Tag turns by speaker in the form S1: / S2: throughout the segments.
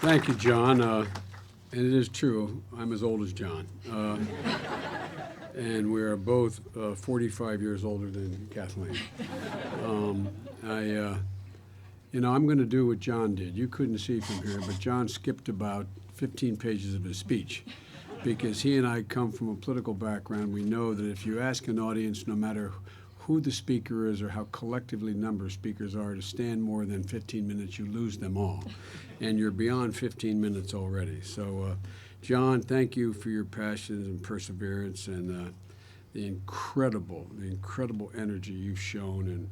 S1: Thank you, John. And it is true, I'm as old as John. And we are both 45 years older than Kathleen. Um, I'm going to do what John did. You couldn't see from here, but John skipped about 15 pages of his speech because he and I come from a political background. We know that if you ask an audience, no matter who the speaker is or how collectively number of speakers are, to stand more than 15 minutes, you lose them all. And you're beyond 15 minutes already. So, John, thank you for your passion and perseverance and the incredible energy you've shown in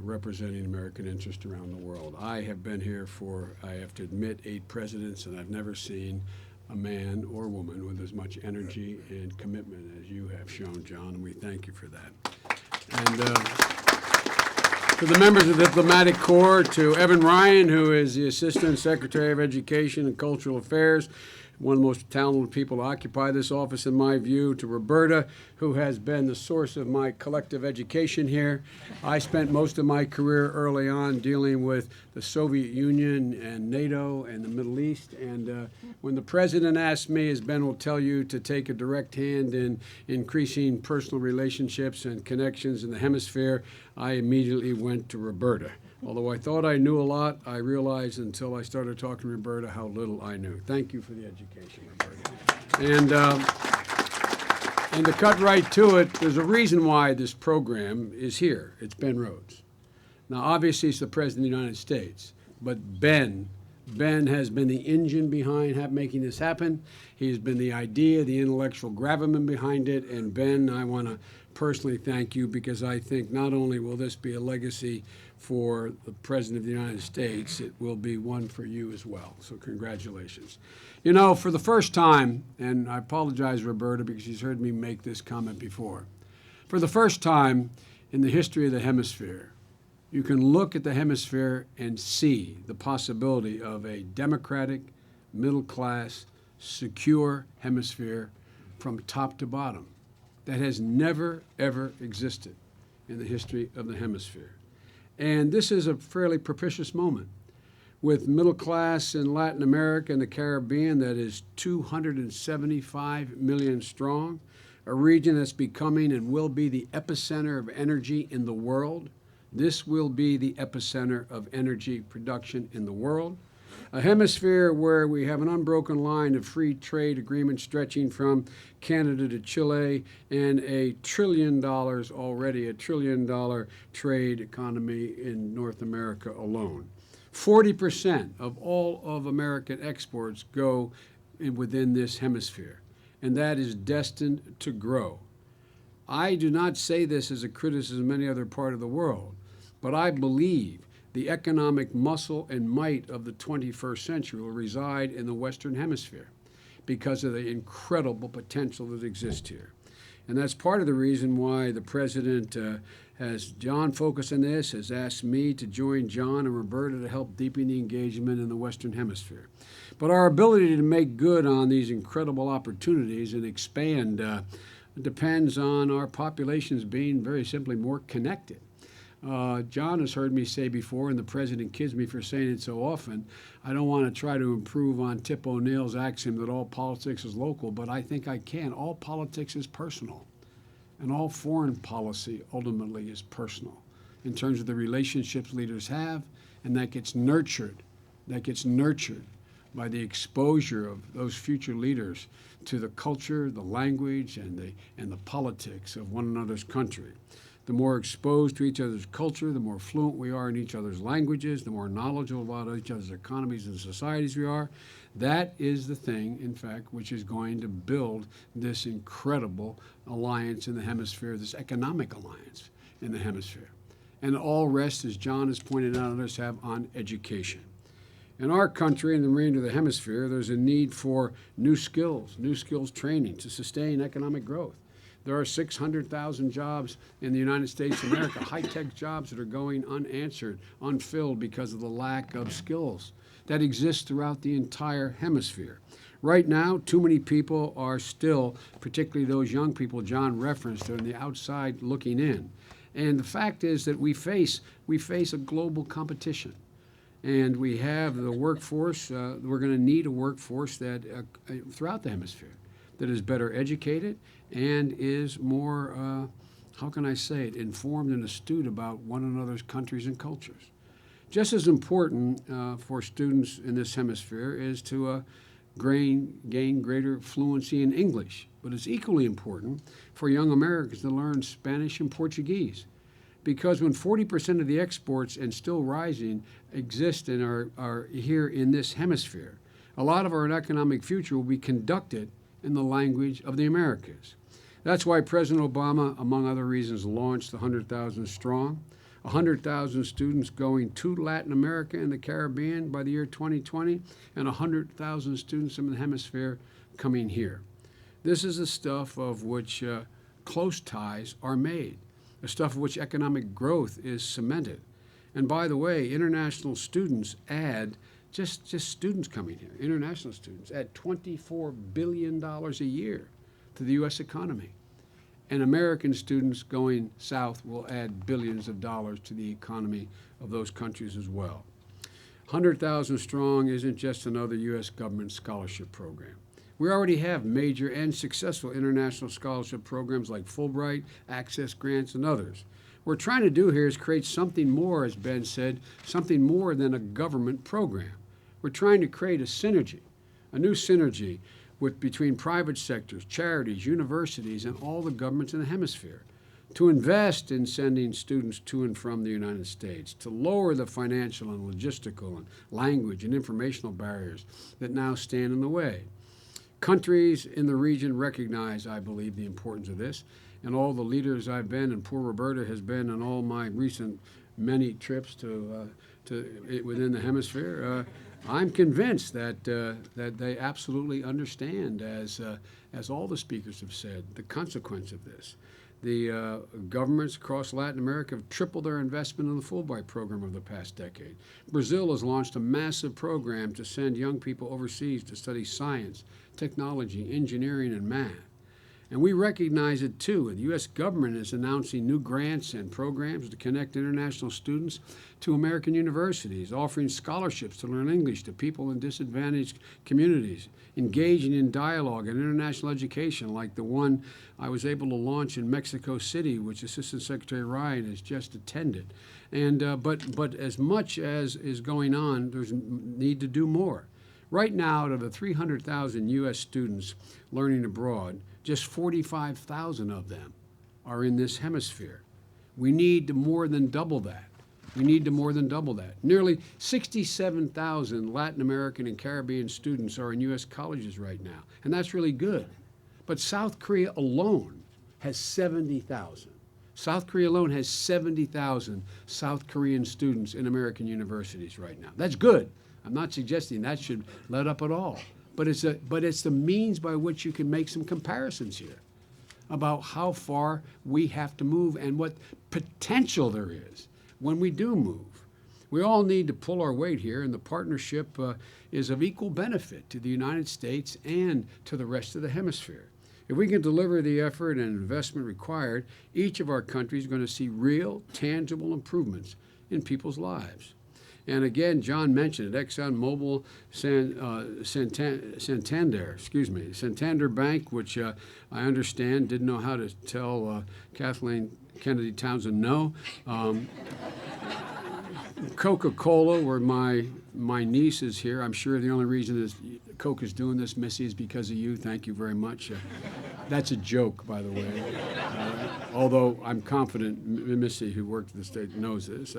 S1: representing American interest around the world. I have been here for, I have to admit, 8 presidents, and I've never seen a man or woman with as much energy and commitment as you have shown, John, and we thank you for that. And to the members of the Diplomatic Corps, to Evan Ryan, who is the Assistant Secretary of Education and Cultural Affairs, one of the most talented people to occupy this office in my view, to Roberta, who has been the source of my collective education here. I spent most of my career early on dealing with the Soviet Union and NATO and the Middle East, and when the President asked me, as Ben will tell you, to take a direct hand in increasing personal relationships and connections in the hemisphere, I immediately went to Roberta. Although I thought I knew a lot, I realized until I started talking to Roberta how little I knew. Thank you for the education, Roberta. And to cut right to it, there's a reason why this program is here. It's Ben Rhodes. Now, obviously, it's the President of the United States, but Ben has been the engine behind making this happen. He's been the idea, the intellectual gravamen behind it, and Ben, I want to personally thank you because I think not only will this be a legacy for the President of the United States, it will be one for you as well. So congratulations. You know, for the first time, and I apologize, Roberta, because she's heard me make this comment before. For the first time in the history of the hemisphere, you can look at the hemisphere and see the possibility of a democratic, middle-class, secure hemisphere from top to bottom. That has never, ever existed in the history of the hemisphere. And this is a fairly propitious moment with middle class in Latin America and the Caribbean that is 275 million strong, a region that's becoming and will be the epicenter of energy in the world. This will be the epicenter of energy production in the world. A hemisphere where we have an unbroken line of free trade agreements stretching from Canada to Chile and a $1 trillion already, $1 trillion trade economy in North America alone. 40% of all of American exports go within this hemisphere, and that is destined to grow. I do not say this as a criticism of any other part of the world, but I believe the economic muscle and might of the 21st century will reside in the Western Hemisphere because of the incredible potential that exists here. And that's part of the reason why the President has John focused on this, has asked me to join John and Roberta to help deepen the engagement in the Western Hemisphere. But our ability to make good on these incredible opportunities and expand depends on our populations being very simply more connected. John has heard me say before, and the President kids me for saying it so often, I don't want to try to improve on Tip O'Neill's axiom that all politics is local, but I think I can. All politics is personal, and all foreign policy ultimately is personal in terms of the relationships leaders have, and that gets nurtured by the exposure of those future leaders to the culture, the language, and the politics of one another's country. The more exposed to each other's culture, the more fluent we are in each other's languages, the more knowledgeable about each other's economies and societies we are. That is the thing, in fact, which is going to build this incredible alliance in the hemisphere, this economic alliance in the hemisphere. And all rests, as John has pointed out, others have on education. In our country and the remainder of the hemisphere, there's a need for new skills training to sustain economic growth. There are 600,000 jobs in the United States of America, high-tech jobs that are going unanswered, unfilled because of the lack of skills that exist throughout the entire hemisphere. Right now, too many people are still, particularly those young people John referenced, are on the outside looking in. And the fact is that we face a global competition. And we have the workforce, we're going to need a workforce that throughout the hemisphere that is better educated and is more, how can I say it, informed and astute about one another's countries and cultures. Just as important for students in this hemisphere is to gain greater fluency in English, but it's equally important for young Americans to learn Spanish and Portuguese. Because when 40% of the exports, and still rising, exist and are here in this hemisphere, a lot of our economic future will be conducted in the language of the Americas. That's why President Obama, among other reasons, launched the 100,000 Strong, 100,000 students going to Latin America and the Caribbean by the year 2020, and 100,000 students in the hemisphere coming here. This is the stuff of which close ties are made, the stuff of which economic growth is cemented. And by the way, international students add, just students coming here, international students, add $24 billion a year to the U.S. economy. And American students going south will add billions of dollars to the economy of those countries as well. 100,000 Strong isn't just another U.S. government scholarship program. We already have major and successful international scholarship programs like Fulbright, Access Grants, and others. What we're trying to do here is create something more, as Ben said, something more than a government program. We're trying to create a synergy, a new synergy between private sectors, charities, universities, and all the governments in the hemisphere, to invest in sending students to and from the United States, to lower the financial and logistical and language and informational barriers that now stand in the way. Countries in the region recognize, I believe, the importance of this, and all the leaders I've been, and poor Roberta has been on all my recent many trips to within the hemisphere. I'm convinced that they absolutely understand, as all the speakers have said, the consequence of this. The governments across Latin America have tripled their investment in the Fulbright program over the past decade. Brazil has launched a massive program to send young people overseas to study science, technology, engineering, and math. And we recognize it too. The U.S. government is announcing new grants and programs to connect international students to American universities, offering scholarships to learn English to people in disadvantaged communities, engaging in dialogue and international education like the one I was able to launch in Mexico City, which Assistant Secretary Ryan has just attended. And but as much as is going on, there's need to do more. Right now, out of the 300,000 U.S. students learning abroad, just 45,000 of them are in this hemisphere. We need to more than double that. We need to more than double that. Nearly 67,000 Latin American and Caribbean students are in U.S. colleges right now, and that's really good. But South Korea alone has 70,000. South Korea alone has 70,000 South Korean students in American universities right now. That's good. I'm not suggesting that should let up at all. But it's the means by which you can make some comparisons here about how far we have to move and what potential there is when we do move. We all need to pull our weight here, and the partnership is of equal benefit to the United States and to the rest of the hemisphere. If we can deliver the effort and investment required, each of our countries is going to see real, tangible improvements in people's lives. And again, John mentioned it, ExxonMobil, Santander Bank, which I understand didn't know how to tell Kathleen Kennedy Townsend no. Coca-Cola, where my niece is here. I'm sure the only reason is Coke is doing this, Missy, is because of you. Thank you very much. That's a joke, by the way. Although I'm confident Missy, who worked at the state, knows this.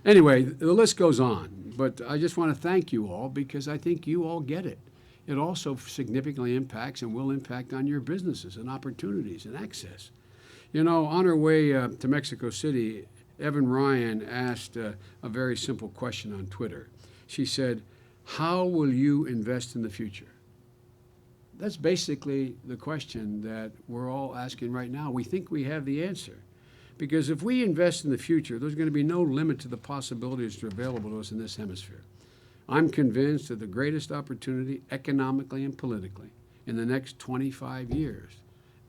S1: Anyway, the list goes on. But I just want to thank you all because I think you all get it. It also significantly impacts and will impact on your businesses and opportunities and access. You know, on our way to Mexico City, Evan Ryan asked a very simple question on Twitter. She said, "How will you invest in the future?" That's basically the question that we're all asking right now. We think we have the answer. Because if we invest in the future, there's going to be no limit to the possibilities that are available to us in this hemisphere. I'm convinced that the greatest opportunity, economically and politically, in the next 25 years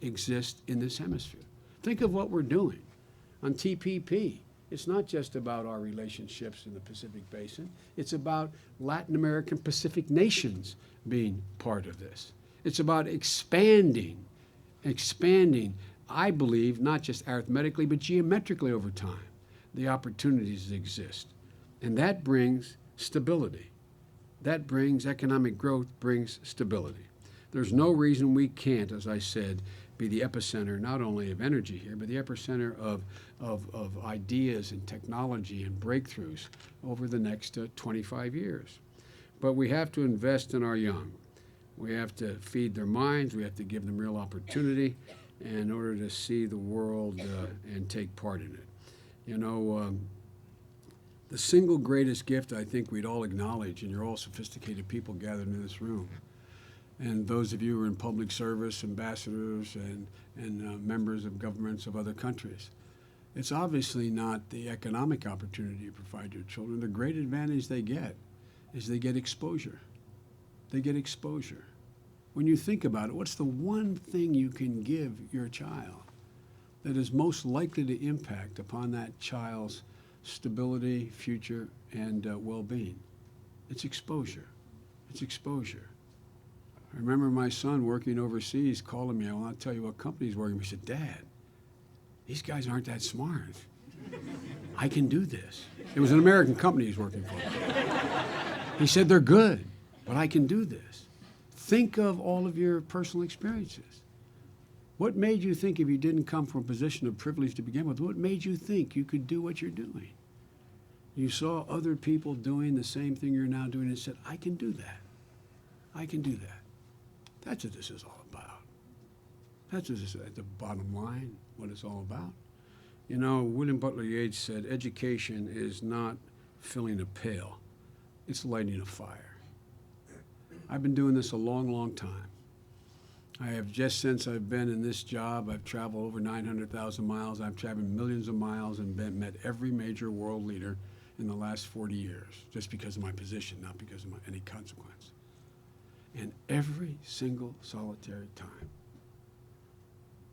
S1: exists in this hemisphere. Think of what we're doing on TPP It's not just about our relationships in the Pacific Basin. It's about Latin American Pacific nations being part of this. It's about expanding, I believe, not just arithmetically, but geometrically over time, the opportunities that exist. And that brings stability. That brings economic growth, brings stability. There's no reason we can't, as I said, be the epicenter not only of energy here, but the epicenter of ideas and technology and breakthroughs over the next 25 years. But we have to invest in our young. We have to feed their minds. We have to give them real opportunity in order to see the world and take part in it. You know, the single greatest gift I think we'd all acknowledge, and you're all sophisticated people gathered in this room, and those of you who are in public service, ambassadors and members of governments of other countries, it's obviously not the economic opportunity you provide your children. The great advantage they get is they get exposure. They get exposure. When you think about it, what's the one thing you can give your child that is most likely to impact upon that child's stability, future, and well-being? It's exposure. It's exposure. I remember my son working overseas calling me. I want to tell you what company he's working with. He said, "Dad, these guys aren't that smart. I can do this." It was an American company he's working for. He said, "They're good, but I can do this." Think of all of your personal experiences. What made you think, if you didn't come from a position of privilege to begin with, what made you think you could do what you're doing? You saw other people doing the same thing you're now doing and said, "I can do that. I can do that." That's what this is all about. That's what this is, at the bottom line, what it's all about. You know, William Butler Yeats said, education is not filling a pail, it's lighting a fire. I've been doing this a long, long time. I have, just since I've been in this job, I've traveled over 900,000 miles. I've traveled millions of miles and met every major world leader in the last 40 years, just because of my position, not because of any consequence. And every single solitary time,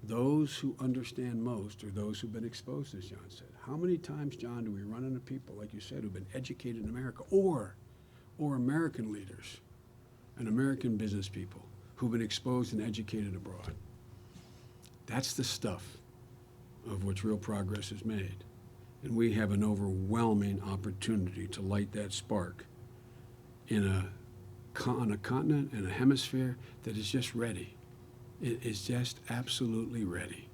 S1: those who understand most are those who've been exposed, as John said. How many times, John, do we run into people, like you said, who've been educated in America, or American leaders and American business people who've been exposed and educated abroad? That's the stuff of which real progress is made. And we have an overwhelming opportunity to light that spark on a continent and a hemisphere that is just ready. It is just absolutely ready.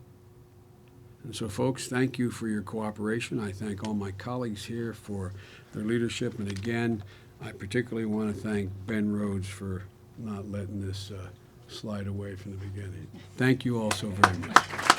S1: And so, folks, thank you for your cooperation. I thank all my colleagues here for their leadership. And again, I particularly want to thank Ben Rhodes for not letting this slide away from the beginning. Thank you all so very much.